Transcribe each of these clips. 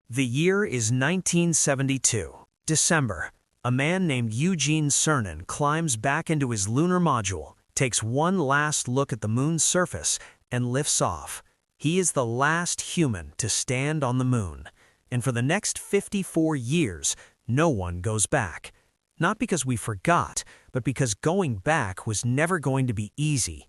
The year is 1972, December. A man named Eugene Cernan climbs back into his lunar module, takes one last look at the moon's surface, and lifts off. He is the last human to stand on the moon. And for the next 54 years, no one goes back. Not because we forgot, but because going back was never going to be easy.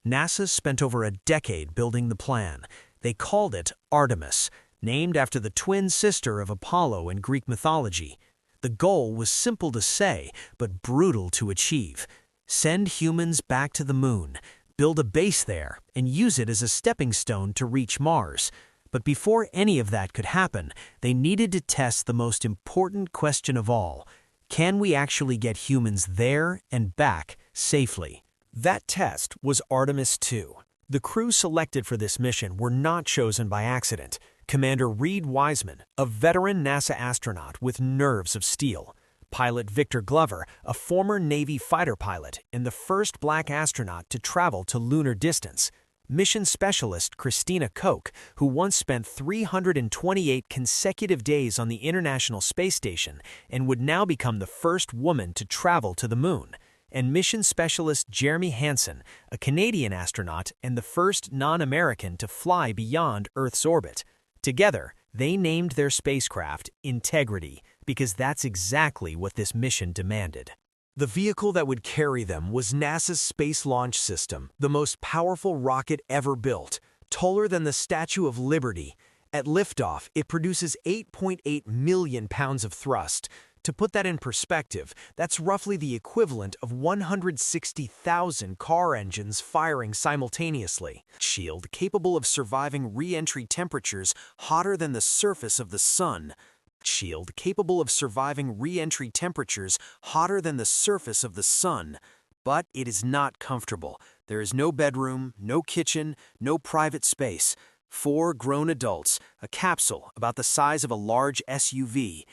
NASA spent over a decade building the plan. They called it Artemis, named after the twin sister of Apollo in Greek mythology. The goal was simple to say, but brutal to achieve. Send humans back to the moon, build a base there, and use it as a stepping stone to reach Mars. But before any of that could happen, they needed to test the most important question of all. Can we actually get humans there and back safely? That test was Artemis II. The crew selected for this mission were not chosen by accident. Commander Reed Wiseman, a veteran NASA astronaut with nerves of steel. Pilot Victor Glover, a former Navy fighter pilot and the first black astronaut to travel to lunar distance. Mission specialist Christina Koch, who once spent 328 consecutive days on the International Space Station and would now become the first woman to travel to the moon. And mission specialist Jeremy Hansen, a Canadian astronaut and the first non-American to fly beyond Earth's orbit. Together, they named their spacecraft Integrity because that's exactly what this mission demanded. The vehicle that would carry them was NASA's Space Launch System, the most powerful rocket ever built, taller than the Statue of Liberty. At liftoff, it produces 8.8 million pounds of thrust. To put that in perspective, that's roughly the equivalent of 160,000 car engines firing simultaneously. Shield capable of surviving re-entry temperatures hotter than the surface of the sun. Shield capable of surviving re-entry temperatures hotter than the surface of the sun. But it is not comfortable. There is no bedroom, no kitchen, no private space. 4 grown adults, a capsule about the size of a large SUV.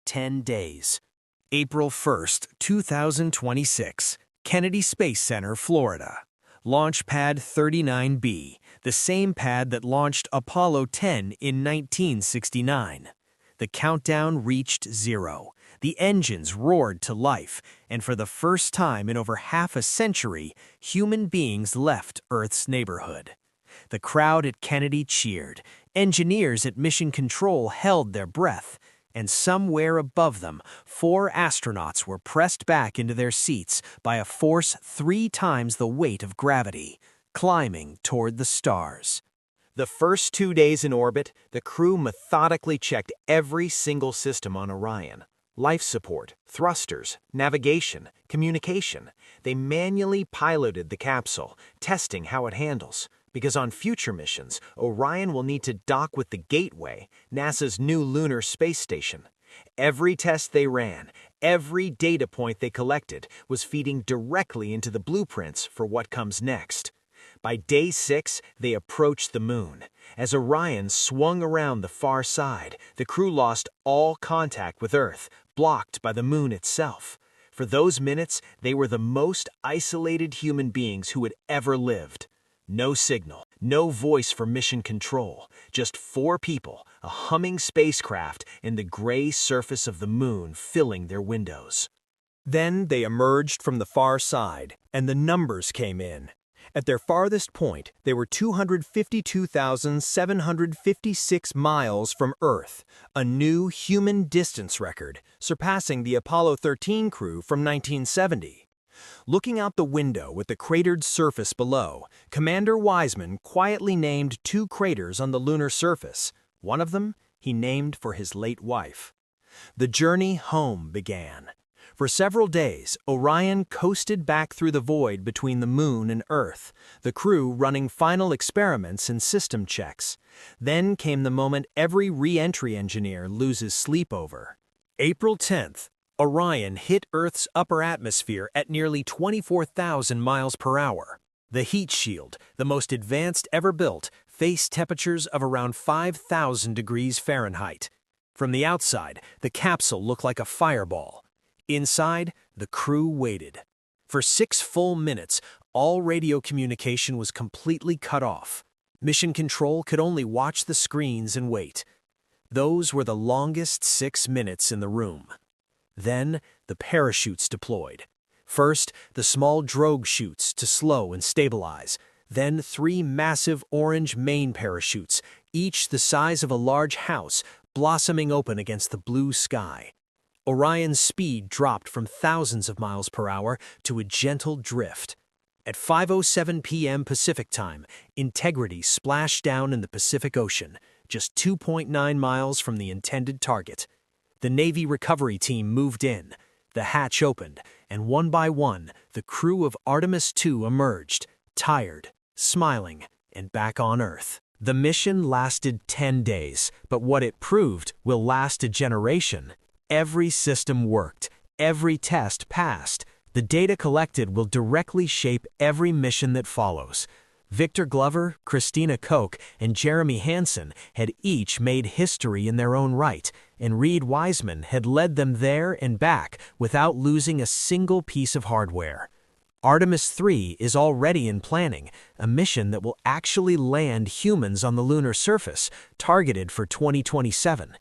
10 days. April 1st, 2026, Kennedy Space Center, Florida. Launch Pad 39B, the same pad that launched Apollo 10 in 1969. The countdown reached 0. The engines roared to life, and for the first time in over half a century, human beings left Earth's neighborhood. The crowd at Kennedy cheered. Engineers at Mission Control held their breath. And somewhere above them, 4 astronauts were pressed back into their seats by a force 3 times the weight of gravity, climbing toward the stars. The first 2 days in orbit, the crew methodically checked every single system on Orion. Life support, thrusters, navigation, communication. They manually piloted the capsule, testing how it handles. Because on future missions, Orion will need to dock with the Gateway, NASA's new lunar space station. Every test they ran, every data point they collected, was feeding directly into the blueprints for what comes next. By day 6, they approached the moon. As Orion swung around the far side, the crew lost all contact with Earth, blocked by the moon itself. For those minutes, they were the most isolated human beings who had ever lived. No signal, no voice for Mission Control, just 4 people, a humming spacecraft, and the gray surface of the moon filling their windows. Then they emerged from the far side, and the numbers came in. At their farthest point, they were 252,756 miles from Earth, a new human distance record, surpassing the Apollo 13 crew from 1970. Looking out the window with the cratered surface below, Commander Wiseman quietly named 2 craters on the lunar surface. One of them he named for his late wife. The journey home began. For several days, Orion coasted back through the void between the moon and Earth, the crew running final experiments and system checks. Then came the moment every re-entry engineer loses sleep over. April 10th. Orion hit Earth's upper atmosphere at nearly 24,000 miles per hour. The heat shield, the most advanced ever built, faced temperatures of around 5,000 degrees Fahrenheit. From the outside, the capsule looked like a fireball. Inside, the crew waited. For 6 full minutes, all radio communication was completely cut off. Mission Control could only watch the screens and wait. Those were the longest 6 minutes in the room. Then, the parachutes deployed. First, the small drogue chutes to slow and stabilize. Then 3 massive orange main parachutes, each the size of a large house, blossoming open against the blue sky. Orion's speed dropped from thousands of miles per hour to a gentle drift. At 5:07 p.m. Pacific time, Integrity splashed down in the Pacific Ocean, just 2.9 miles from the intended target. The Navy recovery team moved in. The hatch opened, and one by one, the crew of Artemis II emerged, tired, smiling, and back on Earth. The mission lasted 10 days, but what it proved will last a generation. Every system worked. Every test passed. The data collected will directly shape every mission that follows. Victor Glover, Christina Koch, and Jeremy Hansen had each made history in their own right, and Reed Wiseman had led them there and back without losing a single piece of hardware. Artemis III is already in planning, a mission that will actually land humans on the lunar surface, targeted for 2027.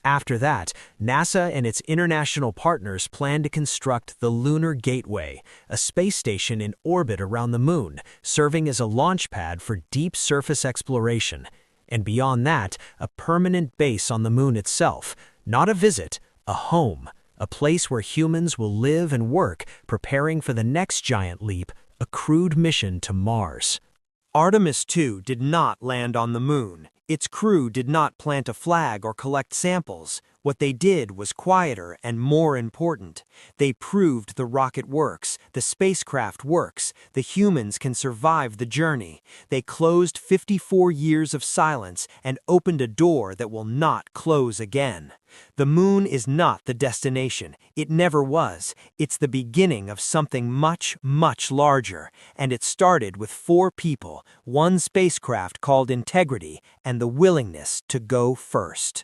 After that, NASA and its international partners plan to construct the Lunar Gateway, a space station in orbit around the Moon, serving as a launch pad for deep surface exploration. And beyond that, a permanent base on the Moon itself, not a visit, a home, a place where humans will live and work, preparing for the next giant leap, a crewed mission to Mars. Artemis II did not land on the Moon. Its crew did not plant a flag or collect samples. What they did was quieter and more important. They proved the rocket works, the spacecraft works, the humans can survive the journey. They closed 54 years of silence and opened a door that will not close again. The Moon is not the destination. It never was. It's the beginning of something much, much larger. And it started with 4 people, 1 spacecraft called Integrity, and the willingness to go first.